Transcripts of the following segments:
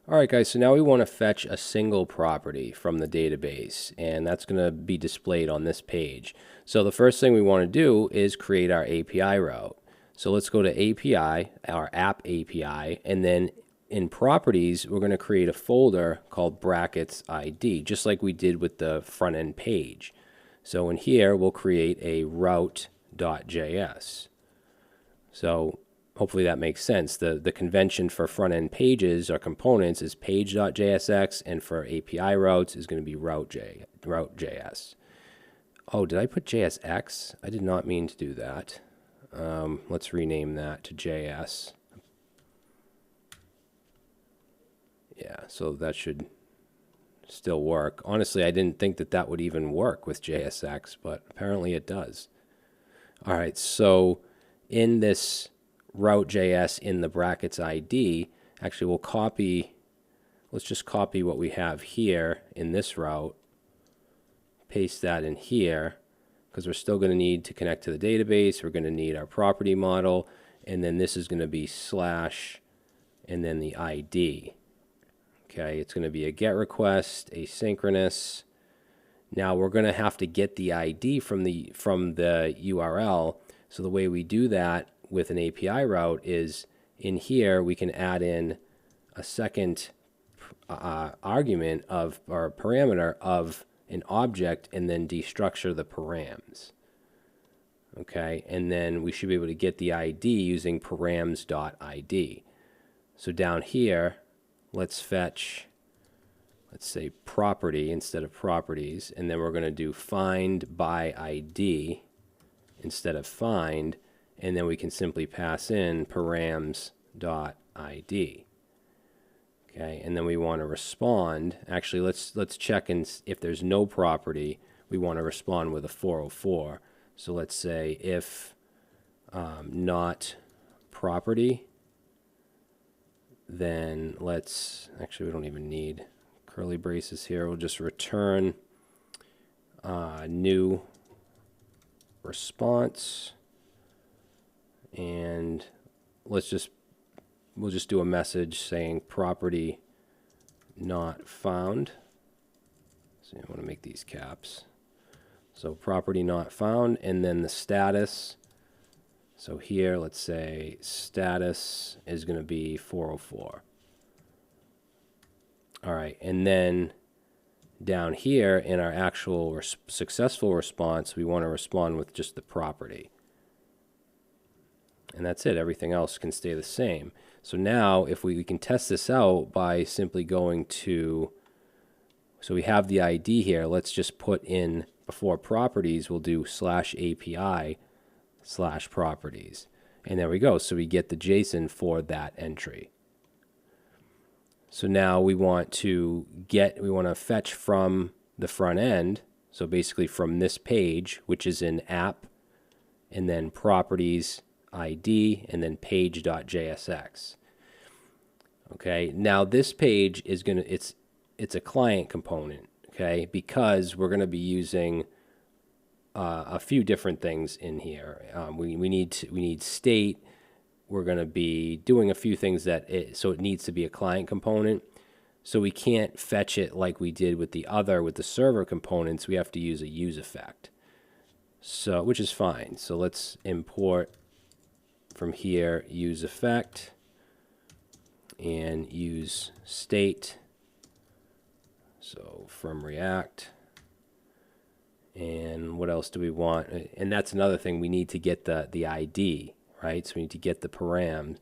All right, guys, so now we want to fetch a single property from the database, and that's going to be displayed on this page. So the first thing we want to do is create our API route. So let's go to API, our app API, and then in properties, we're going to create a folder called brackets ID, just like we did with the front end page. So in here, we'll create a route.js. So hopefully that makes sense. The convention for front end pages or components is page.jsx, and for API routes is going to be route.js. Oh, did I put JSX? I did not mean to do that. Let's rename that to JS. Yeah, so that should still work. Honestly, I didn't think that that would even work with JSX, but apparently it does. All right, so in this route.js in the brackets ID, actually we'll copy, let's just copy what we have here in this route, paste that in here, because we're still going to need to connect to the database. We're going to need our property model, and then this is going to be slash, and then the ID. Okay, it's going to be a GET request, asynchronous. Now we're going to have to get the ID from the URL. So the way we do that with an API route is in here we can add in a second argument of or parameter of an object and then destructure the params. Okay, and then we should be able to get the ID using params.id. So down here, let's fetch, let's say property instead of properties, and then we're going to do find by ID instead of find, and then we can simply pass in params.id. Okay, and then we want to respond. Actually, let's check if there's no property, we want to respond with a 404. So let's say if not property, then let's, actually we don't even need curly braces here. We'll just return new response, and we'll just do a message saying property not found. So I want to make these caps. So property not found, and then the status. So here, let's say status is going to be 404. All right, and then down here in our actual successful response, we want to respond with just the property. And that's it. Everything else can stay the same. So now if we can test this out by simply going to, so we have the ID here. Let's just put in, before properties, we'll do /API/properties. And there we go. So we get the JSON for that entry. So now we want to fetch from the front end. So basically from this page, which is in app, and then properties ID, and then page.jsx. Okay, now this page is going to, it's a client component, okay, because we're going to be using a few different things in here. We need state. We're going to be doing a few things so it needs to be a client component. So we can't fetch it like we did with the server components. We have to use a use effect. So, which is fine. So let's import from here use effect and use state. So from React. And what else do we want? And that's another thing, we need to get the ID, right? So we need to get the params.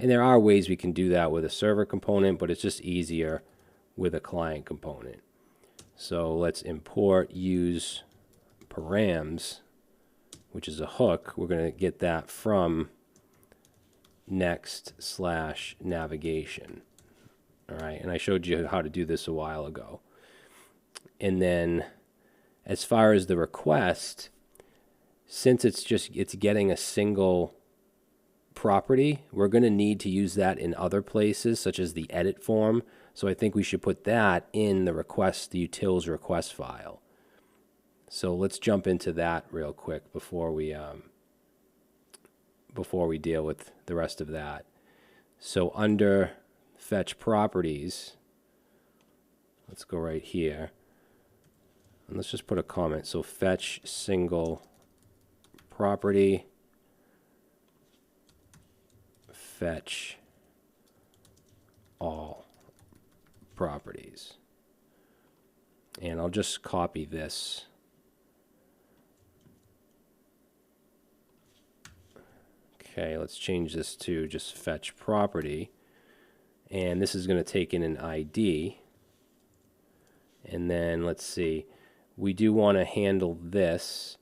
And there are ways we can do that with a server component, but it's just easier with a client component. So let's import use params, which is a hook. We're going to get that from next/navigation. All right, and I showed you how to do this a while ago. And then as far as the request, since it's getting a single property, we're going to need to use that in other places, such as the edit form. So I think we should put that in the request, the utils request file. So let's jump into that real quick before we deal with the rest of that. So under fetch properties. Let's go right here. And let's just put a comment. So fetch single property, fetch all properties. And I'll just copy this. Okay, let's change this to just fetch property. And this is going to take in an ID. And then let's see, we do want to handle this.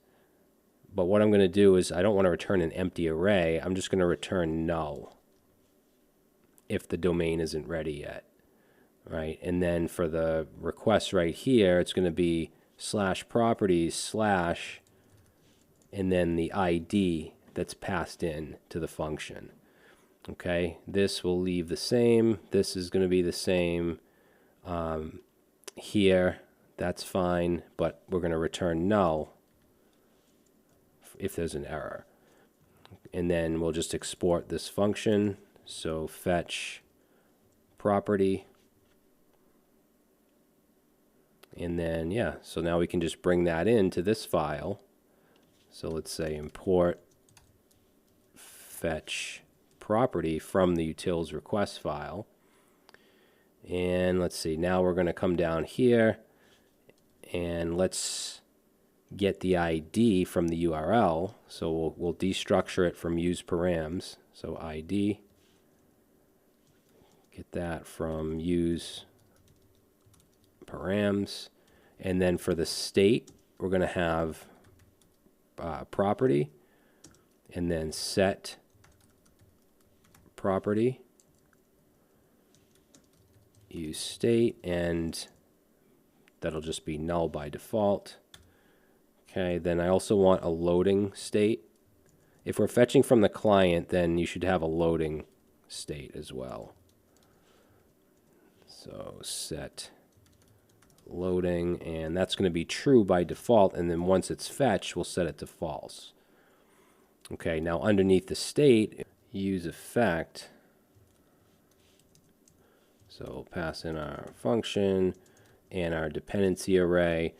But what I'm going to do is I don't want to return an empty array. I'm just going to return null if the domain isn't ready yet. Right? And then for the request right here, it's going to be /properties/ and then the ID that's passed in to the function. Okay, this will leave the same. This is going to be the same here. That's fine, but we're going to return null if there's an error. And then we'll just export this function. So fetch property. And then, yeah, so now we can just bring that into this file. So let's say import fetch property from the utils request file. And let's see, now we're going to come down here and let's get the ID from the URL. So we'll destructure it from use params. So ID, get that from use params. And then for the state, we're going to have property and then set property, use state, and that'll just be null by default. Okay, then I also want a loading state. If we're fetching from the client, then you should have a loading state as well. So set loading, and that's going to be true by default, and then once it's fetched, we'll set it to false. Okay, now underneath the state, use effect. So we'll pass in our function and our dependency array,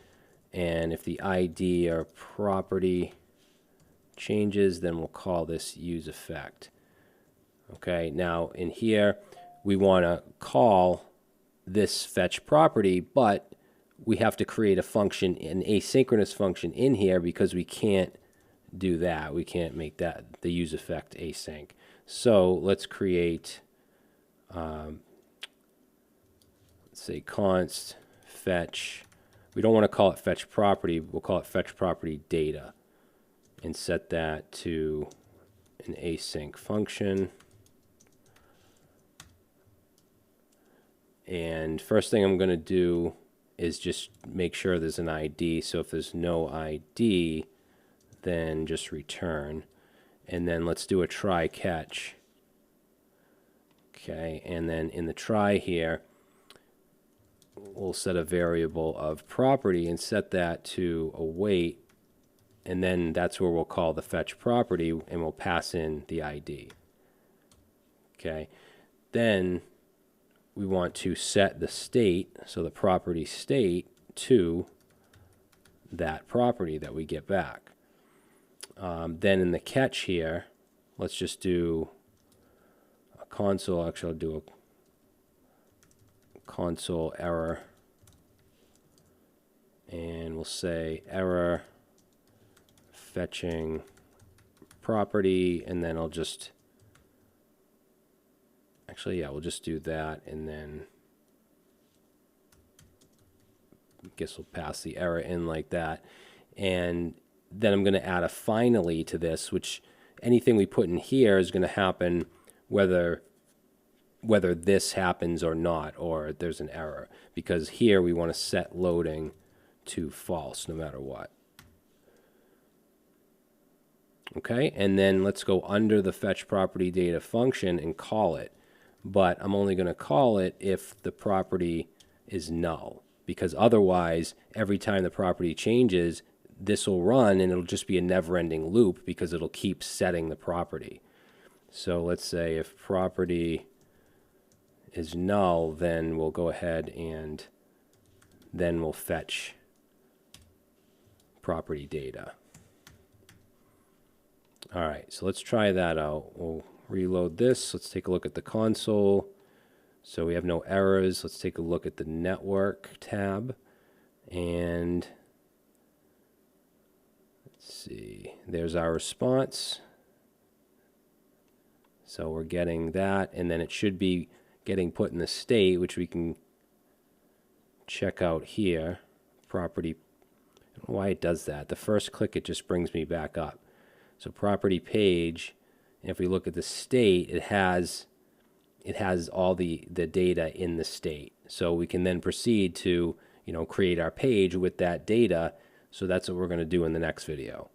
and if the ID or property changes, then we'll call this use effect. Okay, now in here we want to call this fetch property, but we have to create a function, an asynchronous function in here, because we can't do that. We can't make that the use effect async. So let's create, let's say const fetch. We don't want to call it fetch property. We'll call it fetch property data and set that to an async function. And first thing I'm going to do is just make sure there's an ID. So if there's no ID, then just return. And then let's do a try catch. Okay, and then in the try here, we'll set a variable of property and set that to await. And then that's where we'll call the fetch property and we'll pass in the ID. Okay, then we want to set the state, so the property state, to that property that we get back. Then in the catch here, let's just do a console. Actually, I'll do a console error. And we'll say error fetching property, and then I'll just, actually, yeah, we'll just do that, and then I guess we'll pass the error in like that. And then I'm going to add a finally to this, which anything we put in here is going to happen whether this happens or not, or there's an error, because here we want to set loading to false no matter what. Okay, and then let's go under the fetch property data function and call it. But I'm only going to call it if the property is null, because otherwise, every time the property changes, this will run and it'll just be a never-ending loop because it'll keep setting the property. So let's say if property is null, then we'll go ahead and then we'll fetch property data. All right, so let's try that out. We'll reload this. Let's take a look at the console. So we have no errors. Let's take a look at the network tab. And let's see, there's our response. So we're getting that, and then it should be getting put in the state, which we can check out here. Property, I don't know why it does that. The first click, it just brings me back up. So property page, and if we look at the state, it has all the data in the state. So we can then proceed to, create our page with that data. So that's what we're going to do in the next video.